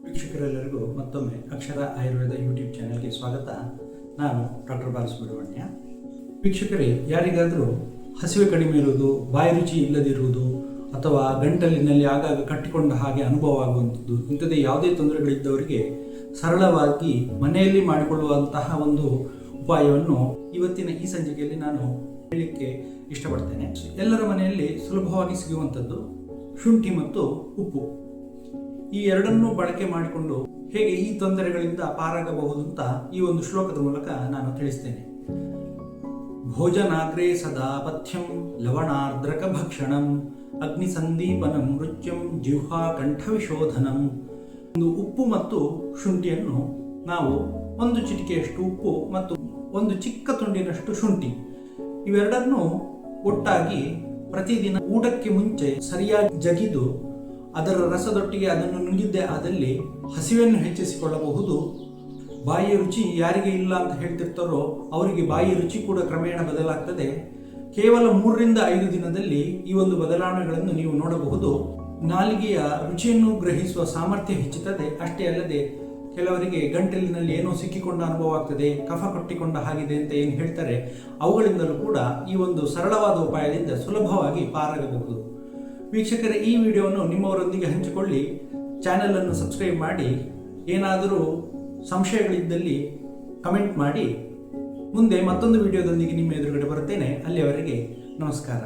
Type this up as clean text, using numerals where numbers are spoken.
ವೀಕ್ಷಕರೆಲ್ಲರಿಗೂ ಮತ್ತೊಮ್ಮೆ ಅಕ್ಷರ ಆಯುರ್ವೇದ ಯೂಟ್ಯೂಬ್ ಚಾನೆಲ್ಗೆ ಸ್ವಾಗತ. ನಾನು ಡಾಕ್ಟರ್ ಬಾಲಸುಬ್ರಹ್ಮಣ್ಯ. ವೀಕ್ಷಕರೇ, ಯಾರಿಗಾದರೂ ಹಸಿವೆ ಕಡಿಮೆ ಇರುವುದು, ಬಾಯಿ ರುಚಿ ಇಲ್ಲದಿರುವುದು ಅಥವಾ ಗಂಟಲಿನಲ್ಲಿ ಆಗಾಗ ಕಟ್ಟಿಕೊಂಡ ಹಾಗೆ ಅನುಭವ ಆಗುವಂಥದ್ದು, ಇಂಥದ್ದೇ ಯಾವುದೇ ತೊಂದರೆಗಳಿದ್ದವರಿಗೆ ಸರಳವಾಗಿ ಮನೆಯಲ್ಲಿ ಮಾಡಿಕೊಳ್ಳುವಂತಹ ಒಂದು ಉಪಾಯವನ್ನು ಇವತ್ತಿನ ಈ ಸಂಚಿಕೆಯಲ್ಲಿ ನಾನು ಹೇಳಲಿಕ್ಕೆ ಇಷ್ಟಪಡ್ತೇನೆ. ಎಲ್ಲರ ಮನೆಯಲ್ಲಿ ಸುಲಭವಾಗಿ ಸಿಗುವಂಥದ್ದು ಶುಂಠಿ ಮತ್ತು ಉಪ್ಪು. ಈ ಎರಡನ್ನೂ ಬಳಕೆ ಮಾಡಿಕೊಂಡು ಹೇಗೆ ಈ ತೊಂದರೆಗಳಿಂದ ಪಾರಾಗಬಹುದು ಅಂತ ಈ ಒಂದು ಶ್ಲೋಕದ ಮೂಲಕ ನಾನು ತಿಳಿಸ್ತೇನೆ. ಭೋಜನಾಗ್ರೇ ಸದಾ ಪಥ್ಯಂ ಲವಣಾರ್ದ್ರಕ ಭಕ್ಷಣಂ ಅಗ್ನಿ ಸಂದೀಪನಂ ಮೃತ್ಯಂ ಜಿಹ್ವಾ ಕಂಠವಿಶೋಧನಂ. ಒಂದು ಉಪ್ಪು ಮತ್ತು ಶುಂಠಿಯನ್ನು ನಾವು ಒಂದು ಚಿಟಿಕೆಯಷ್ಟು ಉಪ್ಪು ಮತ್ತು ಒಂದು ಚಿಕ್ಕ ತುಂಡಿನಷ್ಟು ಶುಂಠಿ ಇವೆರಡನ್ನು ಒಟ್ಟಾಗಿ ಪ್ರತಿದಿನ ಊಟಕ್ಕೆ ಮುಂಚೆ ಸರಿಯಾಗಿ ಜಗಿದು ಅದರ ರಸದೊಟ್ಟಿಗೆ ಅದನ್ನು ನುಂಗಿದ್ದೇ ಆದಲ್ಲಿ ಹಸಿವೆಯನ್ನು ಹೆಚ್ಚಿಸಿಕೊಳ್ಳಬಹುದು. ಬಾಯಿಯ ರುಚಿ ಯಾರಿಗೆ ಇಲ್ಲ ಅಂತ ಹೇಳ್ತಿರ್ತಾರೋ ಅವರಿಗೆ ಬಾಯಿಯ ರುಚಿ ಕೂಡ ಕ್ರಮೇಣ ಬದಲಾಗ್ತದೆ. ಕೇವಲ 3ರಿಂದ 5 ದಿನದಲ್ಲಿ ಈ ಒಂದು ಬದಲಾವಣೆಗಳನ್ನು ನೀವು ನೋಡಬಹುದು. ನಾಲಿಗೆಯ ರುಚಿಯನ್ನು ಗ್ರಹಿಸುವ ಸಾಮರ್ಥ್ಯ ಹೆಚ್ಚುತ್ತದೆ. ಅಷ್ಟೇ ಅಲ್ಲದೆ ಕೆಲವರಿಗೆ ಗಂಟಲಿನಲ್ಲಿ ಏನೋ ಸಿಕ್ಕಿಕೊಂಡ ಅನುಭವ ಆಗ್ತದೆ, ಕಫ ಕಟ್ಟಿಕೊಂಡ ಹಾಗಿದೆ ಅಂತ ಏನು ಹೇಳ್ತಾರೆ, ಅವುಗಳಿಂದಲೂ ಕೂಡ ಈ ಒಂದು ಸರಳವಾದ ಉಪಾಯದಿಂದ ಸುಲಭವಾಗಿ ಪಾರಾಗಬಹುದು. ವೀಕ್ಷಕರೇ, ಈ ವಿಡಿಯೋವನ್ನು ನಿಮ್ಮವರೊಂದಿಗೆ ಹಂಚಿಕೊಳ್ಳಿ. ಚಾನೆಲನ್ನು ಸಬ್ಸ್ಕ್ರೈಬ್ ಮಾಡಿ. ಏನಾದರೂ ಸಂಶಯಗಳಿದ್ದಲ್ಲಿ ಕಮೆಂಟ್ ಮಾಡಿ. ಮುಂದೆ ಮತ್ತೊಂದು ವಿಡಿಯೋದೊಂದಿಗೆ ನಿಮ್ಮ ಎದುರುಗಡೆ ಬರುತ್ತೇನೆ. ಅಲ್ಲಿಯವರೆಗೆ ನಮಸ್ಕಾರ.